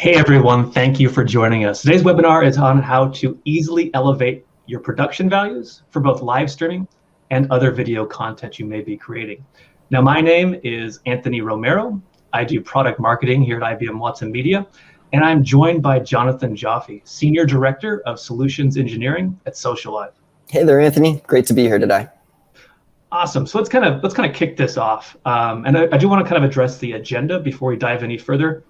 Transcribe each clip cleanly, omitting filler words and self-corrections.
Hey everyone, thank you for joining us. Today's webinar is on how to easily elevate your production values for both live streaming and other video content you may be creating. Now, my name is Anthony Romero. I do product marketing here at IBM Watson Media, and I'm joined by Jonathan Jaffe, Senior Director of Solutions Engineering at Socialive. Hey there, Anthony. Great to be here today. Awesome. So let's kind of kick this off. And I do want to kind of address the agenda before we dive any further.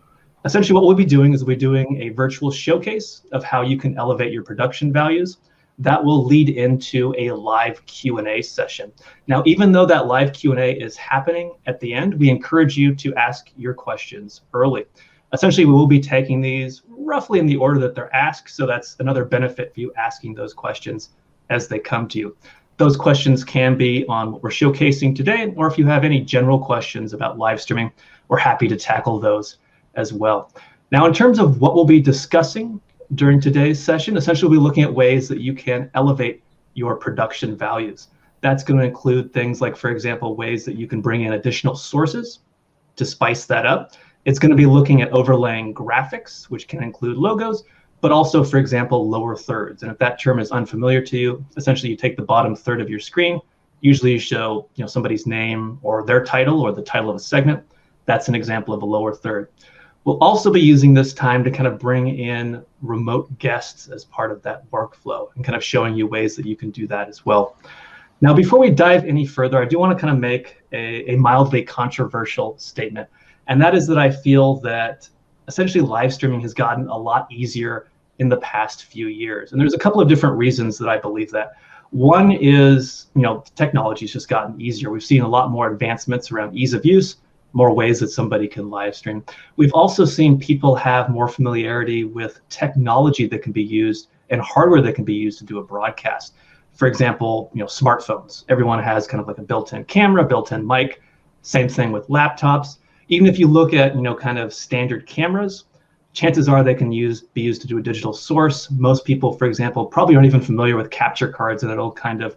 Essentially, what we'll be doing is we'll be doing a virtual showcase of how you can elevate your production values. That will lead into a live Q&A session. Now, even though that live Q&A is happening at the end, we encourage you to ask your questions early. Essentially, we will be taking these roughly in the order that they're asked, so that's another benefit for you asking those questions as they come to you. Those questions can be on what we're showcasing today, or if you have any general questions about live streaming, we're happy to tackle those as well. Now, in terms of what we'll be discussing during today's session, essentially we'll be looking at ways that you can elevate your production values. That's going to include things like, for example, ways that you can bring in additional sources to spice that up. It's going to be looking at overlaying graphics, which can include logos, but also, for example, lower thirds. And if that term is unfamiliar to you, essentially you take the bottom third of your screen, usually you show somebody's name or their title or the title of a segment. That's an example of a lower third. We'll also be using this time to kind of bring in remote guests as part of that workflow and kind of showing you ways that you can do that as well. Now, before we dive any further, I do want to kind of make a mildly controversial statement. And that is that I feel that essentially live streaming has gotten a lot easier in the past few years. And there's a couple of different reasons that I believe that. One is, technology's just gotten easier. We've seen a lot more advancements around ease of use, more ways that somebody can live stream. We've also seen people have more familiarity with technology that can be used and hardware that can be used to do a broadcast. For example, smartphones. Everyone has kind of like a built-in camera, built-in mic. Same thing with laptops. Even if you look at kind of standard cameras, chances are they can be used to do a digital source. Most people, for example, probably aren't even familiar with capture cards and that old kind of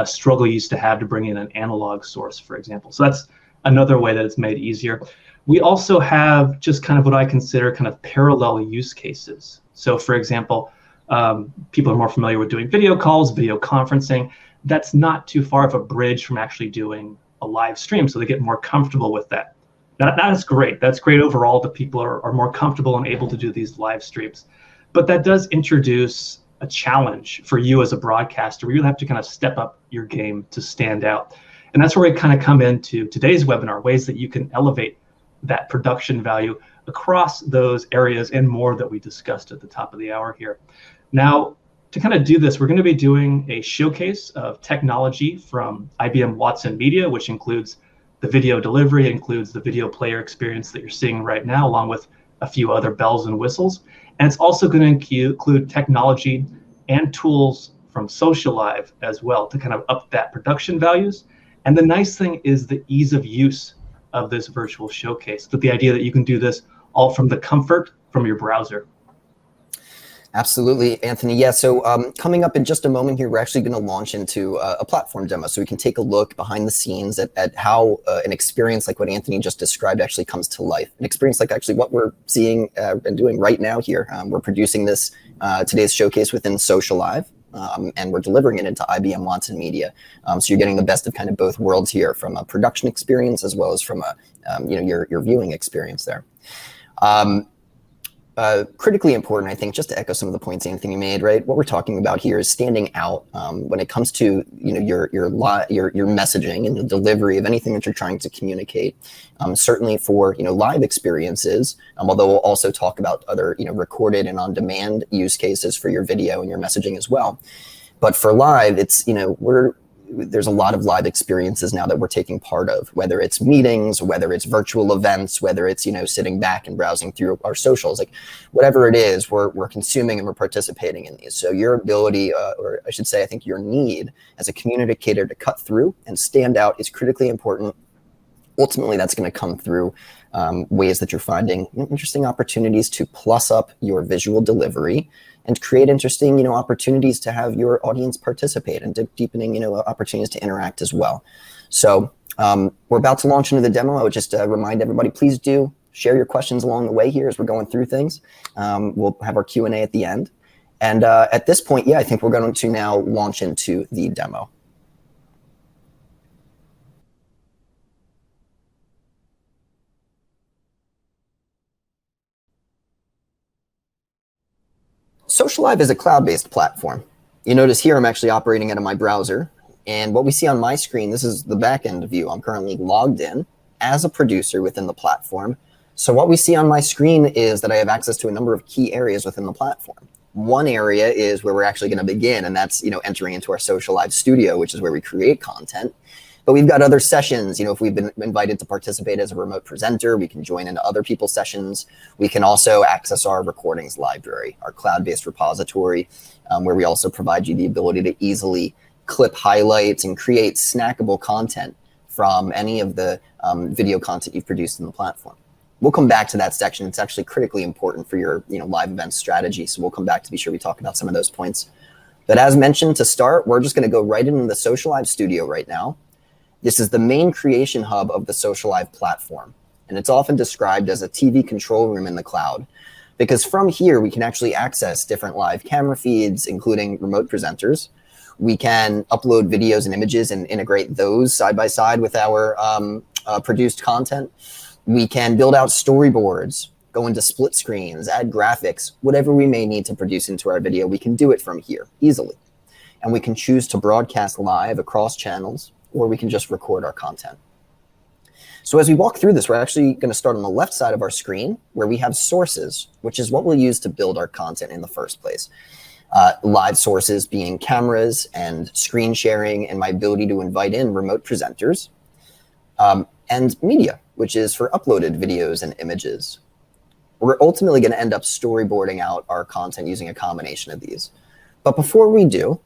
struggle you used to have to bring in an analog source, for example. So that's another way that it's made easier. We also have just kind of what I consider kind of parallel use cases. So for example, people are more familiar with doing video calls, video conferencing. That's not too far of a bridge from actually doing a live stream, so they get more comfortable with that. That's great. That's great overall that people are more comfortable and able to do these live streams. But that does introduce a challenge for you as a broadcaster. We really have to kind of step up your game to stand out. And that's where we kind of come into today's webinar, ways that you can elevate that production value across those areas and more that we discussed at the top of the hour here. Now, to kind of do this, we're going to be doing a showcase of technology from IBM Watson Media, which includes the video delivery, includes the video player experience that you're seeing right now, along with a few other bells and whistles. And it's also going to include technology and tools from Socialive as well to kind of up that production values. And the nice thing is the ease of use of this virtual showcase, with the idea that you can do this all from the comfort from your browser. Absolutely, Anthony. Yeah, so coming up in just a moment here, we're actually going to launch into a platform demo so we can take a look behind the scenes at how an experience like what Anthony just described actually comes to life. An experience like actually what we're seeing and doing right now here. We're producing this today's showcase within Socialive. And we're delivering it into IBM Watson Media. So you're getting the best of kind of both worlds here, from a production experience as well as from a your viewing experience there. Critically important, I think, just to echo some of the points Anthony made, right? What we're talking about here is standing out when it comes to your messaging and the delivery of anything that you're trying to communicate. Certainly for live experiences, although we'll also talk about other recorded and on-demand use cases for your video and your messaging as well. But for live, it's there's a lot of live experiences now that we're taking part of, whether it's meetings, whether it's virtual events, whether it's sitting back and browsing through our socials, like whatever it is, we're consuming and we're participating in these. So your ability, or I should say, I think your need as a communicator to cut through and stand out is critically important. Ultimately, that's going to come through ways that you're finding interesting opportunities to plus up your visual delivery and create interesting, opportunities to have your audience participate and deepening, opportunities to interact as well. So we're about to launch into the demo. I would just remind everybody, please do Share your questions along the way here as we're going through things. We'll have our Q&A at the end. And at this point, yeah, I think we're going to now launch into the demo. Socialive is a cloud-based platform. You notice here I'm actually operating out of my browser. And what we see on my screen, this is the back-end view. I'm currently logged in as a producer within the platform. So what we see on my screen is that I have access to a number of key areas within the platform. One area is where we're actually going to begin, and that's entering into our Socialive studio, which is where we create content. But we've got other sessions. If we've been invited to participate as a remote presenter, we can join into other people's sessions. We can also access our recordings library, our cloud-based repository, where we also provide you the ability to easily clip highlights and create snackable content from any of the video content you've produced in the platform. We'll come back to that section. It's actually critically important for your live event strategy. So we'll come back to be sure we talk about some of those points. But as mentioned to start, we're just going to go right into the Socialive studio right now. This is the main creation hub of the Socialive platform. And it's often described as a TV control room in the cloud, because from here, we can actually access different live camera feeds, including remote presenters. We can upload videos and images and integrate those side by side with our produced content. We can build out storyboards, go into split screens, add graphics, whatever we may need to produce into our video, we can do it from here easily. And we can choose to broadcast live across channels, or we can just record our content. So as we walk through this, we're actually going to start on the left side of our screen where we have sources, which is what we'll use to build our content in the first place. Live sources being cameras and screen sharing and my ability to invite in remote presenters, and media, which is for uploaded videos and images. We're ultimately going to end up storyboarding out our content using a combination of these. But before we do,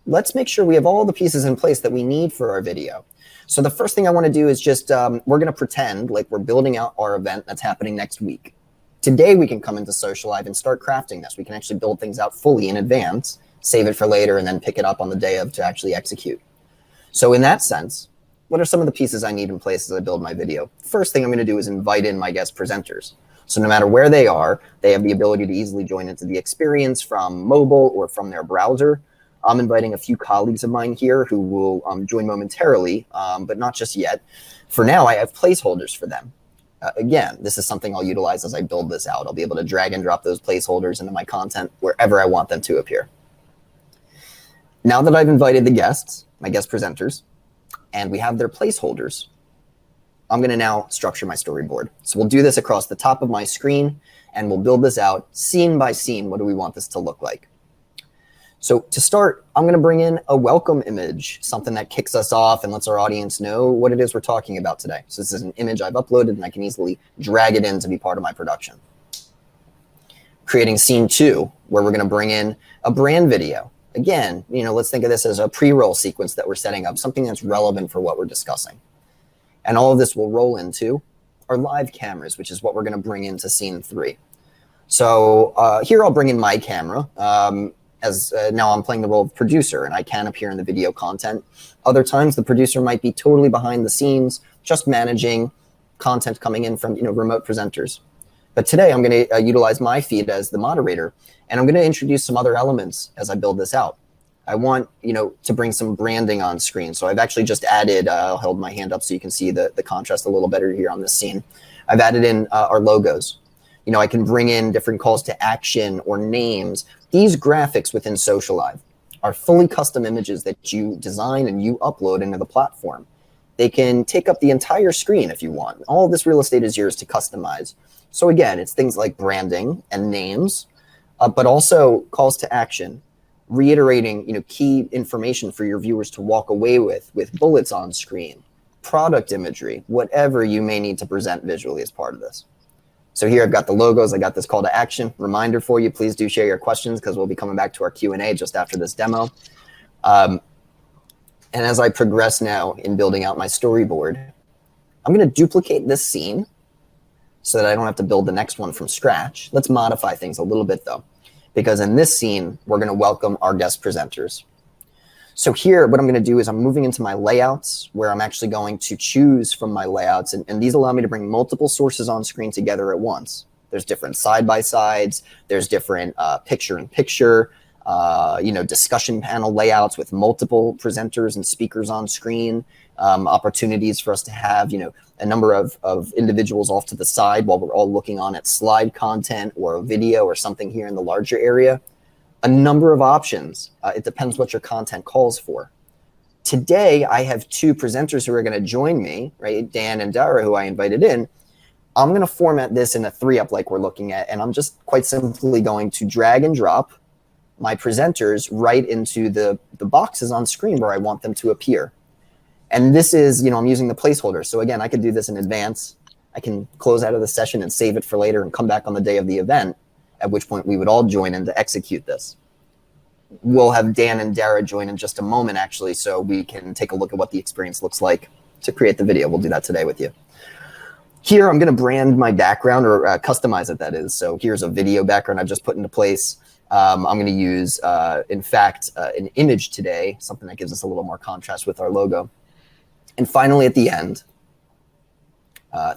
let's make sure we have all the pieces in place that we need for our video. So the first thing I want to do is just, we're going to pretend like we're building out our event that's happening next week. Today, we can come into Socialive and start crafting this. We can actually build things out fully in advance, save it for later, and then pick it up on the day of to actually execute. So in that sense, what are some of the pieces I need in place as I build my video? First thing I'm going to do is invite in my guest presenters. So no matter where they are, they have the ability to easily join into the experience from mobile or from their browser. I'm inviting a few colleagues of mine here who will join momentarily, but not just yet. For now, I have placeholders for them. Again, this is something I'll utilize as I build this out. I'll be able to drag and drop those placeholders into my content wherever I want them to appear. Now that I've invited the guests, my guest presenters, and we have their placeholders, I'm going to now structure my storyboard. So we'll do this across the top of my screen, and we'll build this out scene by scene. What do we want this to look like? So to start, I'm going to bring in a welcome image, something that kicks us off and lets our audience know what it is we're talking about today. So this is an image I've uploaded, and I can easily drag it in to be part of my production. Creating scene 2, where we're going to bring in a brand video. Again, let's think of this as a pre-roll sequence that we're setting up, something that's relevant for what we're discussing. And all of this will roll into our live cameras, which is what we're going to bring into scene 3. So here I'll bring in my camera. Now I'm playing the role of producer, and I can appear in the video content. Other times, the producer might be totally behind the scenes, just managing content coming in from remote presenters. But today, I'm going to utilize my feed as the moderator, and I'm going to introduce some other elements as I build this out. I want to bring some branding on screen, so I've actually just added. I'll hold my hand up so you can see the contrast a little better here on this scene. I've added in our logos. I can bring in different calls to action or names. These graphics within Socialive are fully custom images that you design and you upload into the platform. They can take up the entire screen if you want. All of this real estate is yours to customize. So again, it's things like branding and names, but also calls to action, reiterating key information for your viewers to walk away with bullets on screen, product imagery, whatever you may need to present visually as part of this. So here I've got the logos. I got this call to action. Reminder for you, please do share your questions because we'll be coming back to our Q&A just after this demo. And as I progress now in building out my storyboard, I'm going to duplicate this scene so that I don't have to build the next one from scratch. Let's modify things a little bit though, because in this scene, we're going to welcome our guest presenters. So here, what I'm going to do is I'm moving into my layouts where I'm actually going to choose from my layouts. And these allow me to bring multiple sources on screen together at once. There's different side-by-sides. There's different picture-in-picture, discussion panel layouts with multiple presenters and speakers on screen, opportunities for us to have, a number of individuals off to the side while we're all looking on at slide content or a video or something here in the larger area. A number of options. It depends what your content calls for. Today, I have two presenters who are going to join me, right? Dan and Dara, who I invited in. I'm going to format this in a 3-up like we're looking at, and I'm just quite simply going to drag and drop my presenters right into the boxes on screen where I want them to appear. And this is, I'm using the placeholder. So again, I could do this in advance. I can close out of the session and save it for later and come back on the day of the event, at which point we would all join in to execute this. We'll have Dan and Dara join in just a moment, actually, so we can take a look at what the experience looks like to create the video. We'll do that today with you. Here, I'm going to brand my background, or customize it, that is. So here's a video background I've just put into place. I'm going to use, in fact, an image today, something that gives us a little more contrast with our logo. And finally, at the end,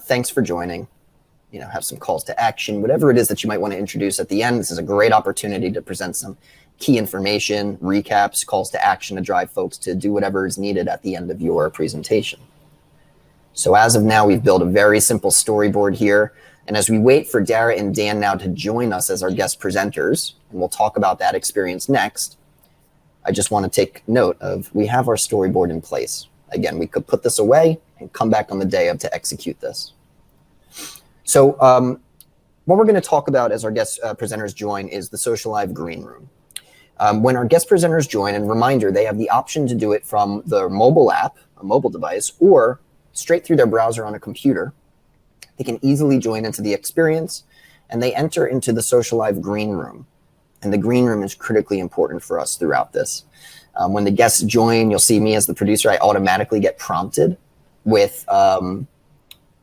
thanks for joining. Have some calls to action, whatever it is that you might want to introduce at the end. This is a great opportunity to present some key information, recaps, calls to action to drive folks to do whatever is needed at the end of your presentation. So as of now, we've built a very simple storyboard here. And as we wait for Dara and Dan now to join us as our guest presenters, and we'll talk about that experience next, I just want to take note of we have our storyboard in place. Again, we could put this away and come back on the day of to execute this. So what we're going to talk about as our guest presenters join is the Socialive Green Room. When our guest presenters join, and reminder, they have the option to do it from their mobile app, a mobile device, or straight through their browser on a computer. They can easily join into the experience, and they enter into the Socialive Green Room. And the green room is critically important for us throughout this. When the guests join, you'll see me as the producer. I automatically get prompted with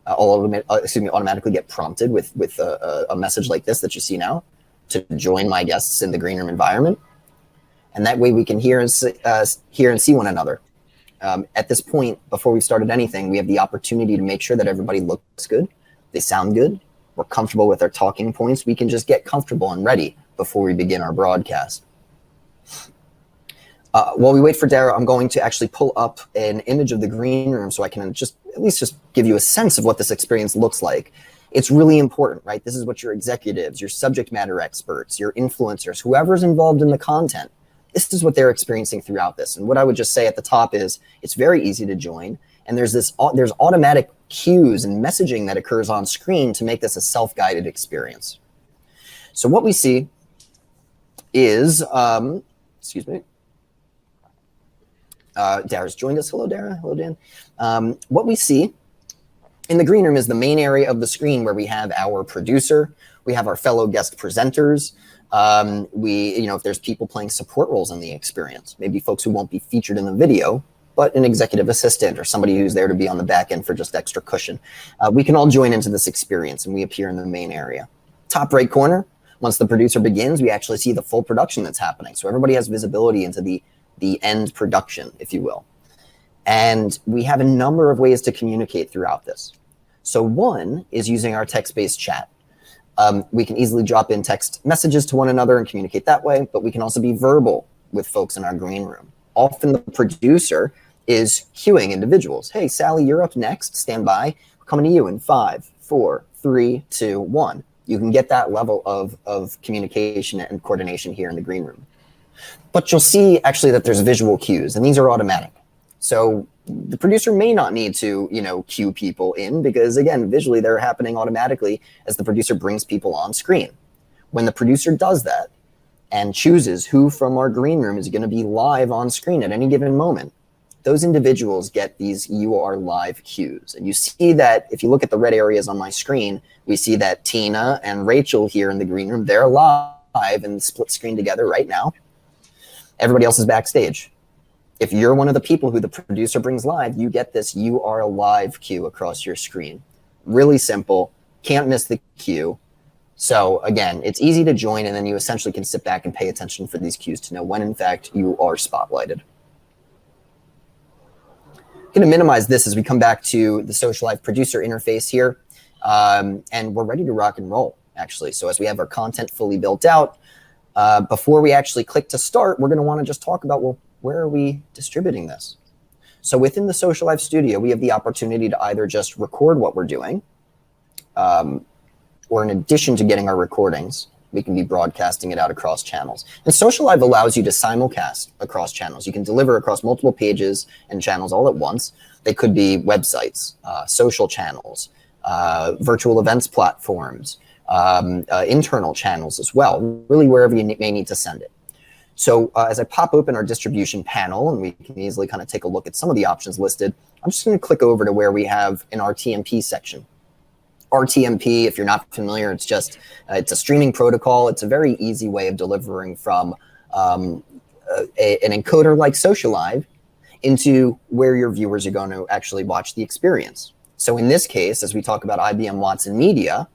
automatically get prompted with a message like this that you see now to join my guests in the green room environment. And that way we can hear and see one another. At this point, before we started anything, we have the opportunity to make sure that everybody looks good, they sound good, we're comfortable with our talking points. We can just get comfortable and ready before we begin our broadcast. While we wait for Dara, I'm going to actually pull up an image of the green room so I can at least give you a sense of what this experience looks like. It's really important, right? This is what your executives, your subject matter experts, your influencers, whoever's involved in the content, this is what they're experiencing throughout this. And what I would just say at the top is it's very easy to join. And there's automatic cues and messaging that occurs on screen to make this a self-guided experience. So what we see is, excuse me. Dara's joined us. Hello, Dara. Hello, Dan. What we see in the green room is the main area of the screen where we have our producer, we have our fellow guest presenters. If there's people playing support roles in the experience, maybe folks who won't be featured in the video, but an executive assistant or somebody who's there to be on the back end for just extra cushion. We can all join into this experience and we appear in the main area. Top right corner, once the producer begins, we actually see the full production that's happening. So everybody has visibility into the end production, if you will. And we have a number of ways to communicate throughout this. So one is using our text-based chat. We can easily drop in text messages to one another and communicate that way, but we can also be verbal with folks in our green room. Often the producer is cueing individuals. Hey, Sally, you're up next. Stand by. We're coming to you in 5, 4, 3, 2, 1. You can get that level of communication and coordination here in the green room. But you'll see actually that there's visual cues, and these are automatic. So the producer may not need to, cue people in because, again, visually they're happening automatically as the producer brings people on screen. When the producer does that and chooses who from our green room is going to be live on screen at any given moment, those individuals get these "you are live" cues. And you see that if you look at the red areas on my screen, we see that Tina and Rachel here in the green room, they're live and split screen together right now. Everybody else is backstage. If you're one of the people who the producer brings live, you get this "you are live" cue across your screen. Really simple, can't miss the cue. So again, it's easy to join, and then you essentially can sit back and pay attention for these cues to know when in fact you are spotlighted. going to minimize this as we come back to the Socialive producer interface here. And we're ready to rock and roll, actually. So as we have our content fully built out, before we actually click to start, we're going to want to just talk about, well, where are we distributing this? So within the Socialive Studio, we have the opportunity to either just record what we're doing, or in addition to getting our recordings, we can be broadcasting it out across channels. And Socialive allows you to simulcast across channels. You can deliver across multiple pages and channels all at once. They could be websites, social channels, virtual events platforms, internal channels as well, really wherever you may need to send it. So as I pop open our distribution panel, and we can easily kind of take a look at some of the options listed, I'm just going to click over to where we have an RTMP section. RTMP, if you're not familiar, it's just it's a streaming protocol. It's a very easy way of delivering from an encoder like Socialive into where your viewers are going to actually watch the experience. So in this case, as we talk about IBM Watson Media,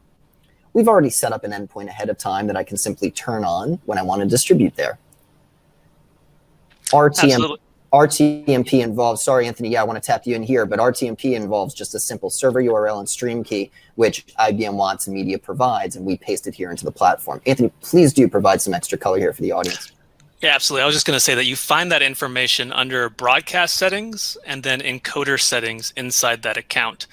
we've already set up an endpoint ahead of time that I can simply turn on when I want to distribute there. RTMP involves, sorry, Anthony, yeah, I want to tap you in here, but RTMP involves just a simple server URL and stream key, which IBM Watson Media provides, and we paste it here into the platform. Anthony, please do provide some extra color here for the audience. Yeah, absolutely. I was just going to say that you find that information under broadcast settings and then encoder settings inside that account.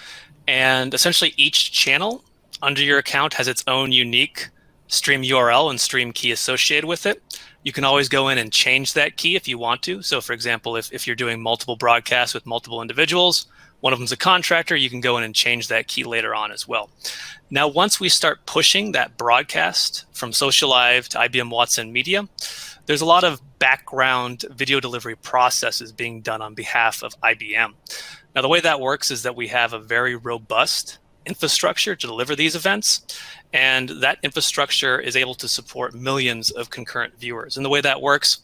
And essentially each channel under your account has its own unique stream URL and stream key associated with it. You can always go in and change that key if you want to. So for example, if you're doing multiple broadcasts with multiple individuals, one of them's a contractor, you can go in and change that key later on as well. Now, once we start pushing that broadcast from Socialive to IBM Watson Media, there's a lot of background video delivery processes being done on behalf of IBM. Now, the way that works is that we have a very robust infrastructure to deliver these events, and that infrastructure is able to support millions of concurrent viewers. And the way that works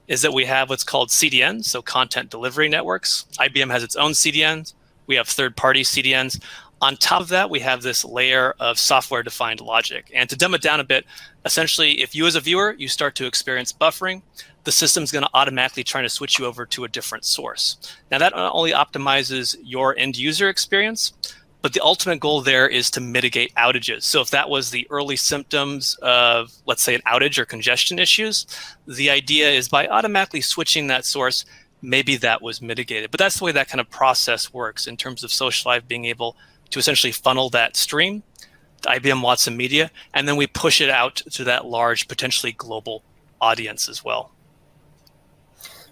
is that we have what's called CDNs, so content delivery networks. IBM has its own CDNs. We have third-party CDNs. On top of that, we have this layer of software-defined logic. And to dumb it down a bit, essentially, if you as a viewer, you start to experience buffering, the system's going to automatically try to switch you over to a different source. Now, that not only optimizes your end-user experience, but the ultimate goal there is to mitigate outages. So if that was the early symptoms of, let's say, an outage or congestion issues, the idea is by automatically switching that source, maybe that was mitigated. But that's the way that kind of process works in terms of Socialive being able to essentially funnel that stream to IBM Watson Media, and then we push it out to that large, potentially global audience as well.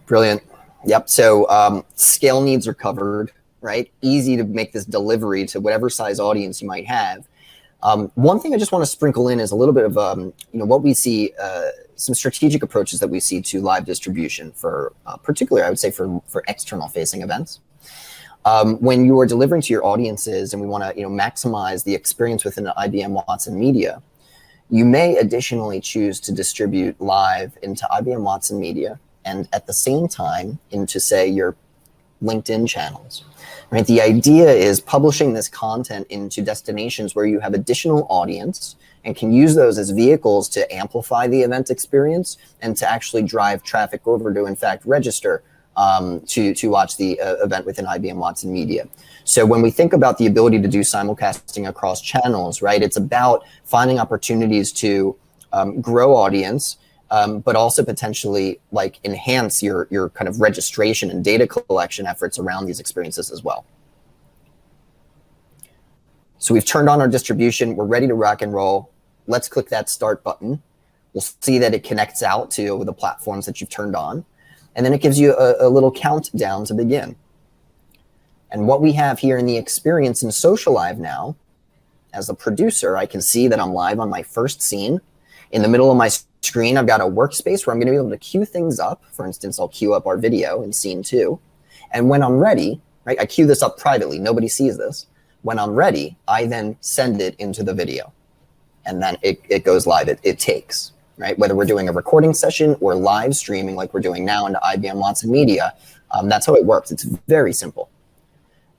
Brilliant. Yep. So scale needs are covered. Right? Easy to make this delivery to whatever size audience you might have. One thing I just want to sprinkle in is a little bit of, what we see, some strategic approaches that we see to live distribution for, particularly, I would say for external facing events. When you are delivering to your audiences and we want to, maximize the experience within the IBM Watson Media, you may additionally choose to distribute live into IBM Watson Media and at the same time into, say, your LinkedIn channels. Right? The idea is publishing this content into destinations where you have additional audience and can use those as vehicles to amplify the event experience and to actually drive traffic over to, in fact, register to watch the event within IBM Watson Media. So when we think about the ability to do simulcasting across channels, right, it's about finding opportunities to grow audience, but also potentially like enhance your kind of registration and data collection efforts around these experiences as well. So we've turned on our distribution. We're ready to rock and roll. Let's click that start button. We'll see that it connects out to the platforms that you've turned on. And then it gives you a little countdown to begin. And what we have here in the experience in Socialive now, as a producer, I can see that I'm live on my first scene. In the middle of my screen, I've got a workspace where I'm going to be able to queue things up. For instance, I'll queue up our video in scene 2. And when I'm ready, right, I queue this up privately. Nobody sees this. When I'm ready, I then send it into the video. And then it goes live. It takes, right? Whether we're doing a recording session or live streaming like we're doing now into IBM Watson Media, that's how it works. It's very simple.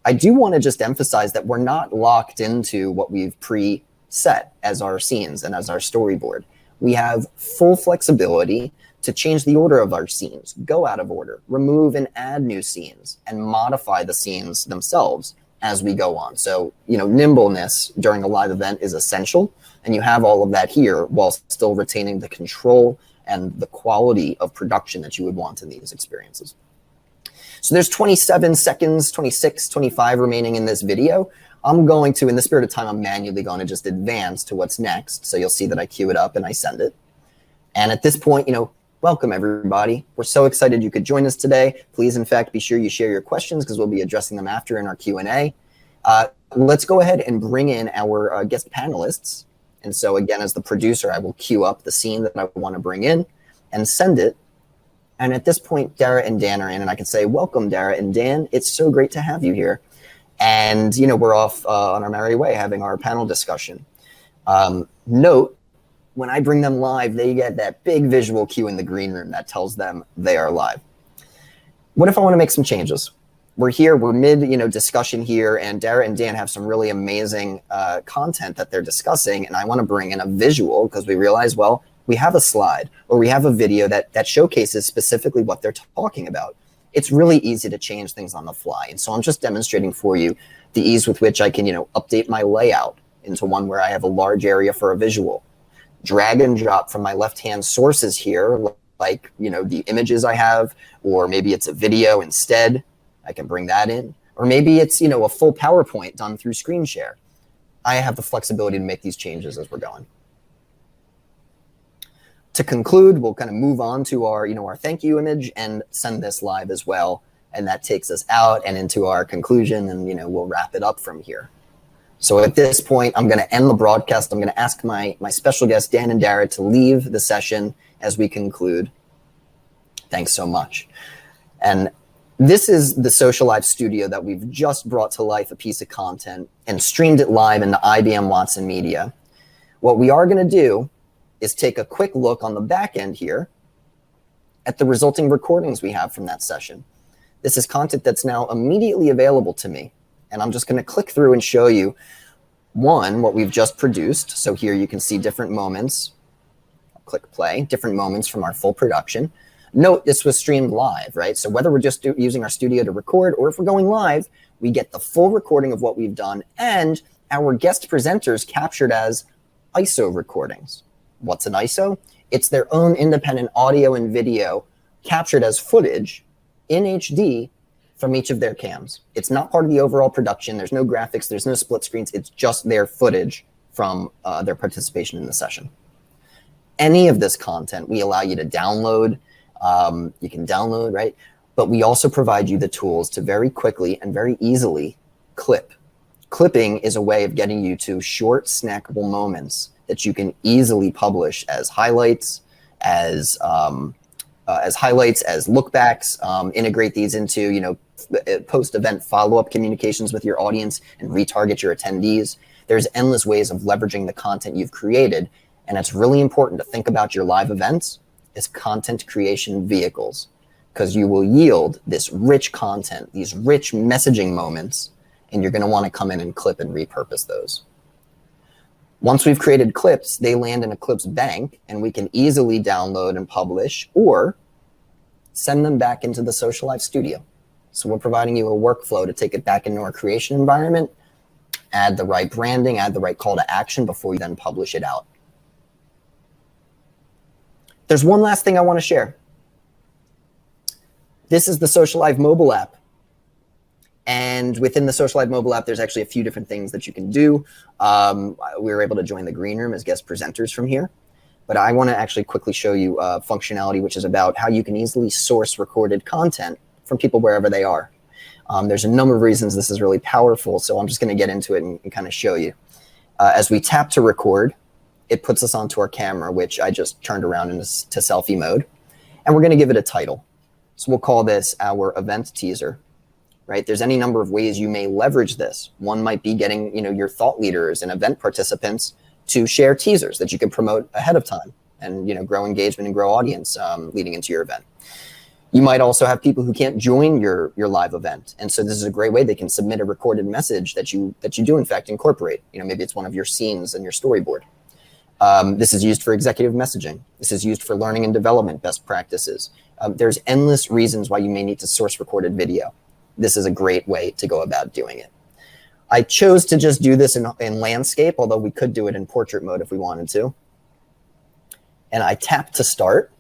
I do want to just emphasize that we're not locked into what we've pre-set as our scenes and as our storyboard. We have full flexibility to change the order of our scenes, go out of order, remove and add new scenes, and modify the scenes themselves as we go on. So, nimbleness during a live event is essential, and you have all of that here while still retaining the control and the quality of production that you would want in these experiences. So there's 27 seconds, 26, 25 remaining in this video. I'm going to, in the spirit of time, I'm manually going to just advance to what's next. So you'll see that I queue it up and I send it. And at this point, welcome everybody. We're so excited you could join us today. Please, in fact, be sure you share your questions because we'll be addressing them after in our Q&A. Let's go ahead and bring in our guest panelists. And so again, as the producer, I will queue up the scene that I want to bring in and send it. And at this point, Dara and Dan are in, and I can say, welcome, Dara and Dan. It's so great to have you here. And, we're off on our merry way having our panel discussion. Note, when I bring them live, they get that big visual cue in the green room that tells them they are live. What if I want to make some changes? We're here, we're mid, discussion here, and Dara and Dan have some really amazing content that they're discussing, and I want to bring in a visual because we realize, well, we have a slide or we have a video that showcases specifically what they're talking about. It's really easy to change things on the fly, and so I'm just demonstrating for you the ease with which I can, update my layout into one where I have a large area for a visual. Drag and drop from my left-hand sources here, like, the images I have, or maybe it's a video instead. I can bring that in. Or maybe it's, a full PowerPoint done through screen share. I have the flexibility to make these changes as we're going. To conclude, we'll kind of move on to our, our thank you image and send this live as well. And that takes us out and into our conclusion, and, we'll wrap it up from here. So at this point, I'm going to end the broadcast. I'm going to ask my special guests, Dan and Dara, to leave the session as we conclude. Thanks so much. And this is the Socialive studio that we've just brought to life a piece of content and streamed it live into IBM Watson Media. What we are going to do is take a quick look on the back end here at the resulting recordings we have from that session. This is content that's now immediately available to me. And I'm just going to click through and show you, one, what we've just produced. So here you can see different moments. I'll click play, different moments from our full production. Note this was streamed live, right? So whether we're just using our studio to record or if we're going live, we get the full recording of what we've done and our guest presenters captured as ISO recordings. What's an ISO? It's their own independent audio and video captured as footage in HD from each of their cams. It's not part of the overall production. There's no graphics. There's no split screens. It's just their footage from their participation in the session. Any of this content we allow you to download. You can download, right? But we also provide you the tools to very quickly and very easily clip. Clipping is a way of getting you to short, snackable moments that you can easily publish as highlights, as lookbacks, integrate these into, post-event follow-up communications with your audience and retarget your attendees. There's endless ways of leveraging the content you've created, and it's really important to think about your live events as content creation vehicles, because you will yield this rich content, these rich messaging moments, and you're going to want to come in and clip and repurpose those. Once we've created clips, they land in a clips bank, and we can easily download and publish or send them back into the Socialive studio. So we're providing you a workflow to take it back into our creation environment, add the right branding, add the right call to action before you then publish it out. There's one last thing I want to share. This is the Socialive mobile app. And within the Socialive mobile app, there's actually a few different things that you can do. We were able to join the green room as guest presenters from here. But I want to actually quickly show you functionality, which is about how you can easily source recorded content from people wherever they are. There's a number of reasons this is really powerful, so I'm just going to get into it and kind of show you. As we tap to record, it puts us onto our camera, which I just turned around into selfie mode. And we're going to give it a title. So we'll call this our event teaser. Right? There's any number of ways you may leverage this. One might be getting, your thought leaders and event participants to share teasers that you can promote ahead of time and, grow engagement and grow audience leading into your event. You might also have people who can't join your live event. And so this is a great way they can submit a recorded message that you do in fact incorporate. Maybe it's one of your scenes in your storyboard. This is used for executive messaging. This is used for learning and development best practices. There's endless reasons why you may need to source recorded video. This is a great way to go about doing it. I chose to just do this in landscape, although we could do it in portrait mode if we wanted to. And I tap to start.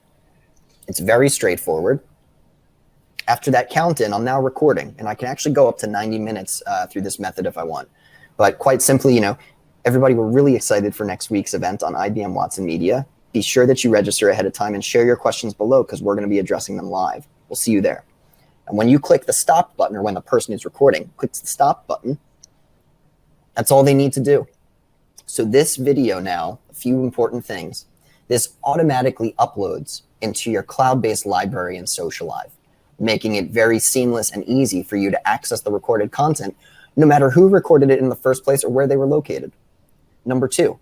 It's very straightforward. After that count in, I'm now recording, and I can actually go up to 90 minutes through this method if I want. But quite simply, everybody, we're really excited for next week's event on IBM Watson Media. Be sure that you register ahead of time and share your questions below because we're going to be addressing them live. We'll see you there. And when you click the stop button, or when the person is recording clicks the stop button, that's all they need to do. So this video now, a few important things. This automatically uploads into your cloud-based library in Socialive, making it very seamless and easy for you to access the recorded content, no matter who recorded it in the first place or where they were located. Number two,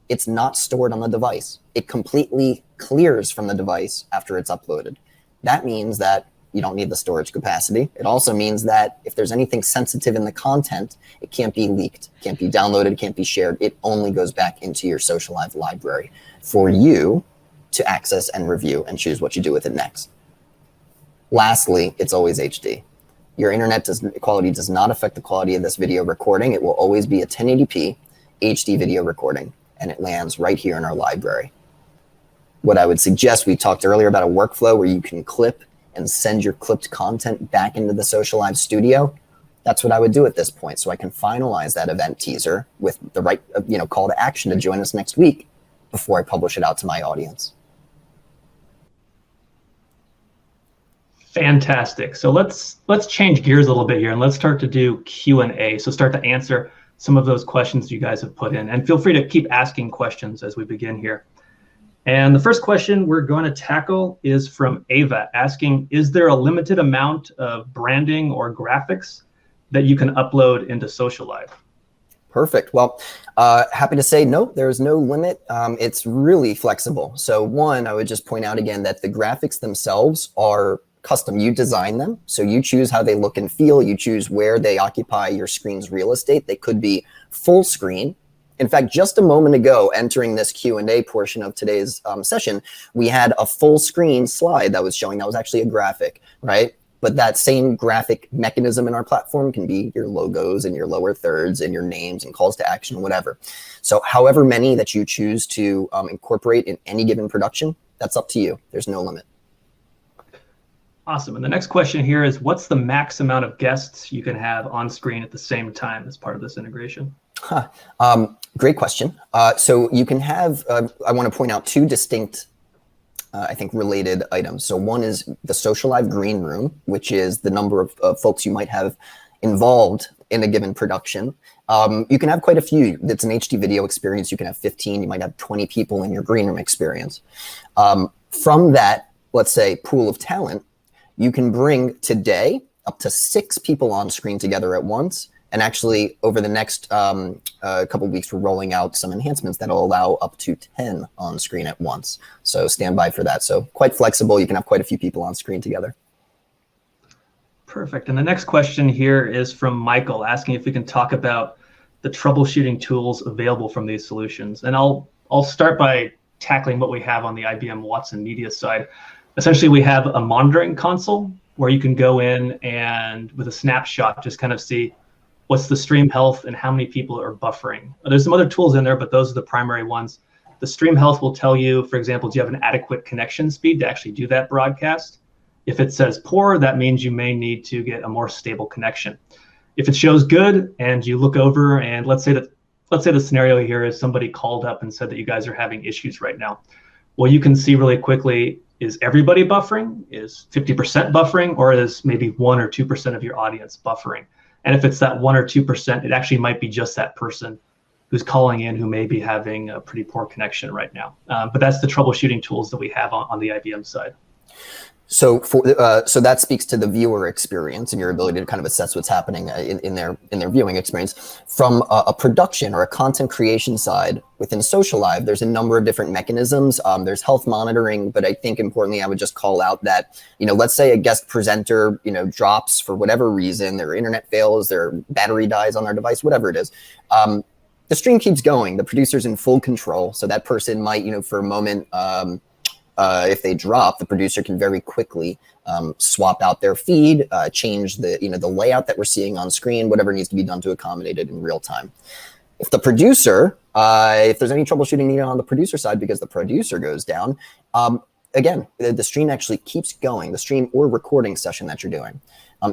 it's not stored on the device. It completely clears from the device after it's uploaded. That means that you don't need the storage capacity. It also means that if there's anything sensitive in the content, it can't be leaked, can't be downloaded, can't be shared. It only goes back into your Socialive library for you to access and review and choose what you do with it next. Lastly, it's always HD. Your internet quality does not affect the quality of this video recording. It will always be a 1080p HD video recording, and it lands right here in our library. What I would suggest, we talked earlier about a workflow where you can clip and send your clipped content back into the Socialive studio. That's what I would do at this point, so I can finalize that event teaser with the right call to action to join us next week before I publish it out to my audience. Fantastic. So let's change gears a little bit here and let's start to do Q&A. So start to answer some of those questions you guys have put in, and feel free to keep asking questions as we begin here. And the first question we're going to tackle is from Ava, asking, is there a limited amount of branding or graphics that you can upload into Socialive? Perfect. Well, happy to say no, there's no limit. It's really flexible. So one, I would just point out again that the graphics themselves are custom. You design them. So you choose how they look and feel. You choose where they occupy your screen's real estate. They could be full screen. In fact, just a moment ago, entering this Q&A portion of today's session, we had a full screen slide that was showing that was actually a graphic, right? But that same graphic mechanism in our platform can be your logos and your lower thirds and your names and calls to action, whatever. So however many that you choose to incorporate in any given production, that's up to you. There's no limit. Awesome. And the next question here is, what's the max amount of guests you can have on screen at the same time as part of this integration? Great question. So you can have, I want to point out two distinct, I think, related items. So one is the Socialive Green Room, which is the number of folks you might have involved in a given production. You can have quite a few. It's an HD video experience. You can have 15. You might have 20 people in your green room experience. From that, let's say, pool of talent, you can bring today up to 6 people on screen together at once. And actually, over the next couple of weeks, we're rolling out some enhancements that will allow up to 10 on screen at once. So stand by for that. So quite flexible. You can have quite a few people on screen together. Perfect. And the next question here is from Michael, asking if we can talk about the troubleshooting tools available from these solutions. And I'll start by tackling what we have on the IBM Watson Media side. Essentially, we have a monitoring console where you can go in and with a snapshot, just kind of see what's the stream health and how many people are buffering. There's some other tools in there, but those are the primary ones. The stream health will tell you, for example, do you have an adequate connection speed to actually do that broadcast? If it says poor, that means you may need to get a more stable connection. If it shows good and you look over and let's say the scenario here is somebody called up and said that you guys are having issues right now. Well, you can see really quickly, is everybody buffering? Is 50% buffering? Or is maybe 1 or 2% of your audience buffering? And if it's that 1 or 2%, it actually might be just that person who's calling in who may be having a pretty poor connection right now. But that's the troubleshooting tools that we have on the IBM side. So so that speaks to the viewer experience and your ability to kind of assess what's happening in their viewing experience. From a production or a content creation side within Socialive, there's a number of different mechanisms. There's health monitoring, but I think importantly, I would just call out that, let's say a guest presenter, drops for whatever reason, their internet fails, their battery dies on their device, whatever it is. the stream keeps going. The producer's in full control. So that person might, for a moment, if they drop, the producer can very quickly swap out their feed, change the, the layout that we're seeing on screen, whatever needs to be done to accommodate it in real time. If the producer, if there's any troubleshooting needed on the producer side because the producer goes down, again, the stream actually keeps going, the stream or recording session that you're doing.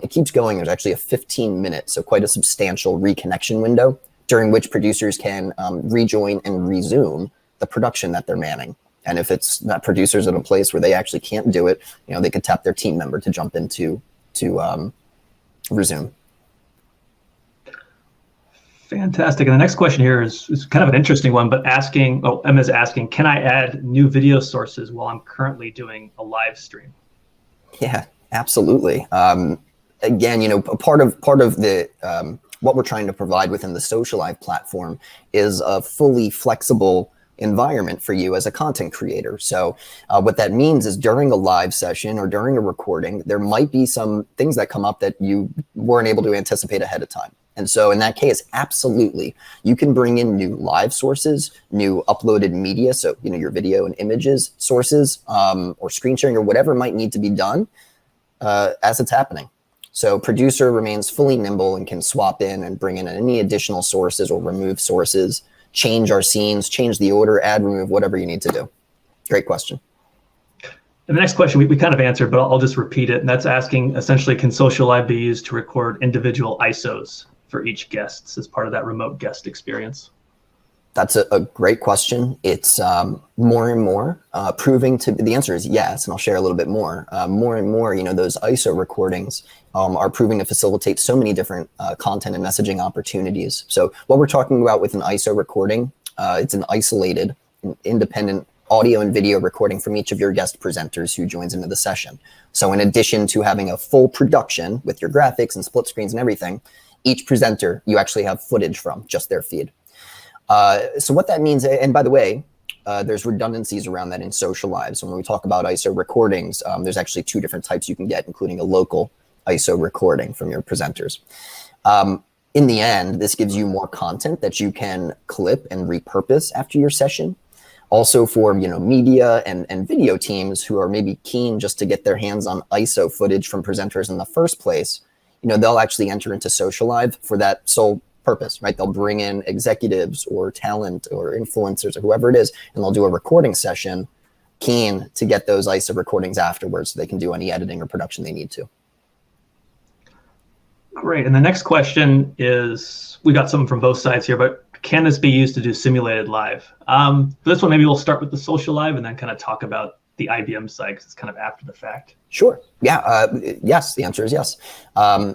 It keeps going. There's actually a 15-minute, so quite a substantial reconnection window during which producers can rejoin and resume the production that they're manning. And if it's not producers in a place where they actually can't do it, they could tap their team member to jump in to resume. Fantastic. And the next question here is kind of an interesting one, but Emma's asking, can I add new video sources while I'm currently doing a live stream? Yeah, absolutely. Again, part of the what we're trying to provide within the Socialive platform is a fully flexible environment for you as a content creator. So what that means is during a live session or during a recording, there might be some things that come up that you weren't able to anticipate ahead of time. And so in that case, absolutely, you can bring in new live sources, new uploaded media. So, your video and images sources or screen sharing or whatever might need to be done as it's happening. So producer remains fully nimble and can swap in and bring in any additional sources or remove sources, change our scenes, change the order, add, remove, whatever you need to do. Great question. And the next question we kind of answered, but I'll just repeat it. And that's asking, essentially, can Socialive be used to record individual ISOs for each guest as part of that remote guest experience? That's a great question. It's more and more proving to, the answer is yes, and I'll share a little bit more. More and more, those ISO recordings are proving to facilitate so many different content and messaging opportunities. So what we're talking about with an ISO recording, it's an isolated, independent audio and video recording from each of your guest presenters who joins into the session. So in addition to having a full production with your graphics and split screens and everything, each presenter, you actually have footage from just their feed. So what that means, and by the way, there's redundancies around that in Socialive. So when we talk about ISO recordings, there's actually two different types you can get, including a local ISO recording from your presenters. In the end, this gives you more content that you can clip and repurpose after your session. Also for media and video teams who are maybe keen just to get their hands on ISO footage from presenters in the first place, they'll actually enter into Socialive for that sole purpose, right? They'll bring in executives or talent or influencers or whoever it is, and they'll do a recording session keen to get those ISO recordings afterwards so they can do any editing or production they need to. Great. And the next question is, we got something from both sides here, but can this be used to do simulated live? For this one, maybe we'll start with the Socialive and then kind of talk about the IBM side because it's kind of after the fact. Sure. Yeah. Yes. The answer is yes.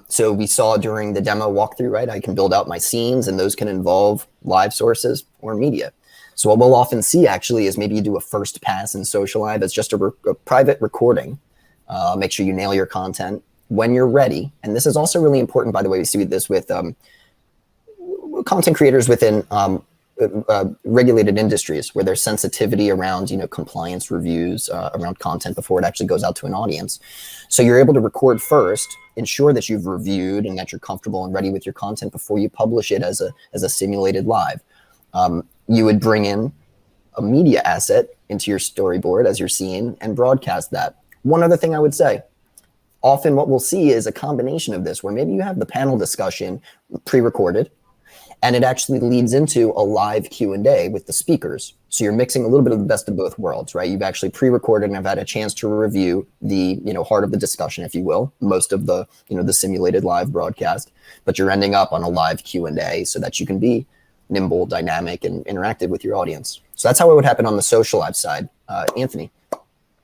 So we saw during the demo walkthrough, right? I can build out my scenes and those can involve live sources or media. So what we'll often see actually is maybe you do a first pass in Socialive as just a private recording. Make sure you nail your content when you're ready. And this is also really important, by the way. We see this with content creators within regulated industries where there's sensitivity around compliance reviews around content before it actually goes out to an audience. So you're able to record first, ensure that you've reviewed and that you're comfortable and ready with your content before you publish it as a simulated live. You would bring in a media asset into your storyboard as you're seeing and broadcast that. One other thing I would say, often what we'll see is a combination of this where maybe you have the panel discussion pre-recorded, and it actually leads into a live Q&A with the speakers. So you're mixing a little bit of the best of both worlds, right? You've actually pre-recorded and have had a chance to review the heart of the discussion, if you will, most of the the simulated live broadcast, but you're ending up on a live Q&A so that you can be nimble, dynamic, and interactive with your audience. So that's how it would happen on the Socialive side. Anthony.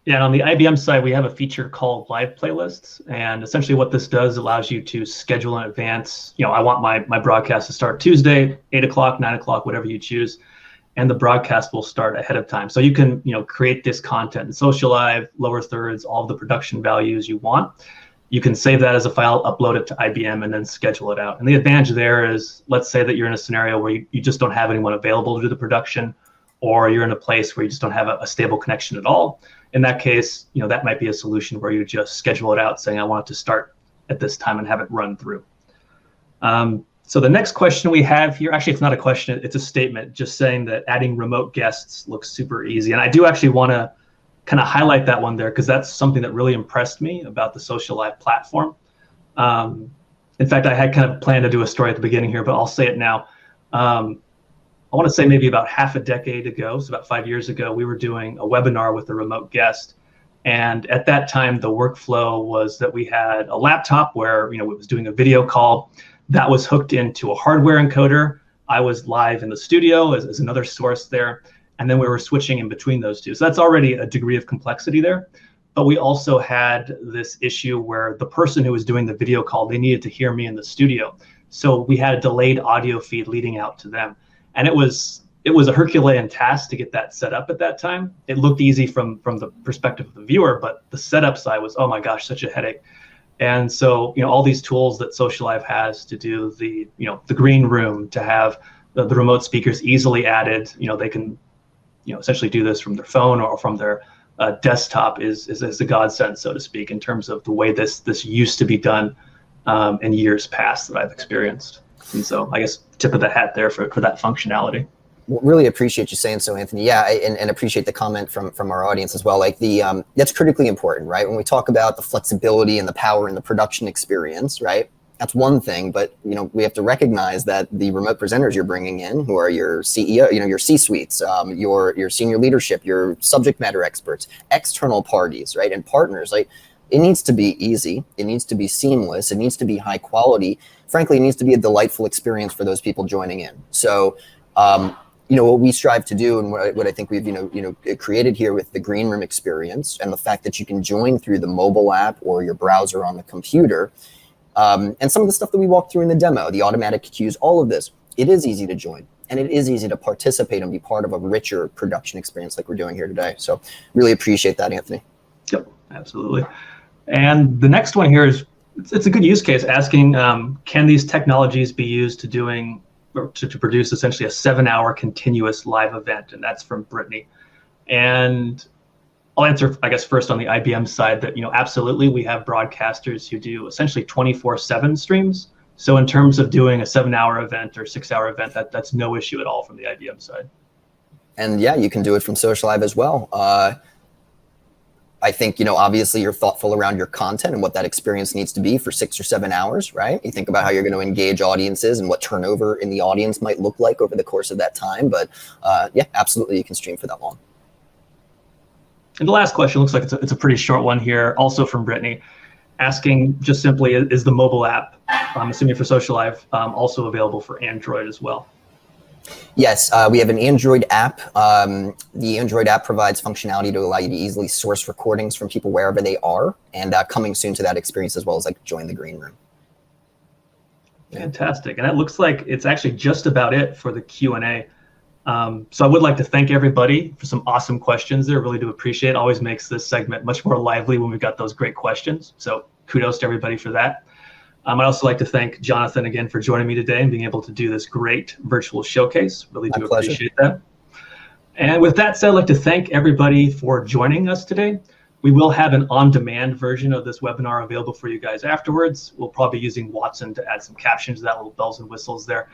Yeah, and on the IBM side, we have a feature called live playlists. And essentially what this does allows you to schedule in advance. I want my broadcast to start Tuesday, 8 o'clock, 9 o'clock, whatever you choose. And the broadcast will start ahead of time. So you can create this content in Socialive, lower thirds, all the production values you want. You can save that as a file, upload it to IBM, and then schedule it out. And the advantage there is, let's say that you're in a scenario where you just don't have anyone available to do the production, or you're in a place where you just don't have a stable connection at all. In that case, that might be a solution where you just schedule it out saying, I want it to start at this time and have it run through. So So the next question we have here, actually, it's not a question, it's a statement just saying that adding remote guests looks super easy. And I do actually want to kind of highlight that one there because that's something that really impressed me about the Socialive platform. In fact, I had kind of planned to do a story at the beginning here, but I'll say it now. I want to say maybe about half a decade ago, so about 5 years ago, we were doing a webinar with a remote guest. And at that time, the workflow was that we had a laptop where, it was doing a video call that was hooked into a hardware encoder. I was live in the studio as another source there. And then we were switching in between those two. So that's already a degree of complexity there. But we also had this issue where the person who was doing the video call, they needed to hear me in the studio. So we had a delayed audio feed leading out to them. And it was a Herculean task to get that set up at that time. It looked easy from the perspective of the viewer, but the setup side was, oh my gosh, such a headache. And so, all these tools that Socialive has to do the green room, to have the remote speakers easily added, they can, essentially do this from their phone or from their desktop is a godsend, so to speak, in terms of the way this used to be done in years past that I've experienced. And so I guess tip of the hat there for that functionality. Well, really appreciate you saying so, Anthony. Yeah, and appreciate the comment from our audience as well. Like that's critically important, right? When we talk about the flexibility and the power and the production experience, right? That's one thing, but we have to recognize that the remote presenters you're bringing in, who are your CEO, your C-suites, your senior leadership, your subject matter experts, external parties, right, and partners. Like, it needs to be easy. It needs to be seamless. It needs to be high quality. Frankly, it needs to be a delightful experience for those people joining in. So, what we strive to do, and what I think we've created here with the green room experience, and the fact that you can join through the mobile app or your browser on the computer, and some of the stuff that we walked through in the demo, the automatic cues, all of this, it is easy to join, and it is easy to participate and be part of a richer production experience like we're doing here today. So, really appreciate that, Anthony. Yep, absolutely. And the next one here is, it's a good use case, asking, can these technologies be used to produce essentially a 7-hour continuous live event? And that's from Brittany. And I'll answer, I guess, first on the IBM side that, absolutely, we have broadcasters who do essentially 24/7 streams. So in terms of doing a 7-hour event or 6-hour event, that's no issue at all from the IBM side. And yeah, you can do it from Socialive as well. I think, obviously you're thoughtful around your content and what that experience needs to be for 6 or 7 hours, right? You think about how you're going to engage audiences and what turnover in the audience might look like over the course of that time. But yeah, absolutely, you can stream for that long. And the last question looks like it's a pretty short one here, also from Brittany, asking just simply, is the mobile app, I'm assuming for Socialive, also available for Android as well? Yes, we have an Android app. The Android app provides functionality to allow you to easily source recordings from people wherever they are, and coming soon to that experience as well as like join the green room. Fantastic. And it looks like it's actually just about it for the Q&A. So I would like to thank everybody for some awesome questions there. Really do appreciate it. Always makes this segment much more lively when we've got those great questions. So kudos to everybody for that. I'd also like to thank Jonathan again for joining me today and being able to do this great virtual showcase. Really do appreciate that. And with that said, I'd like to thank everybody for joining us today. We will have an on-demand version of this webinar available for you guys afterwards. We'll probably be using Watson to add some captions to that, little bells and whistles there.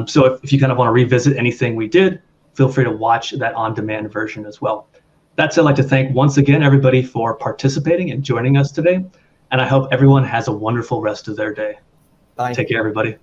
So if you kind of want to revisit anything we did, feel free to watch that on-demand version as well. That said, I'd like to thank once again everybody for participating and joining us today. And I hope everyone has a wonderful rest of their day. Bye. Take care, everybody.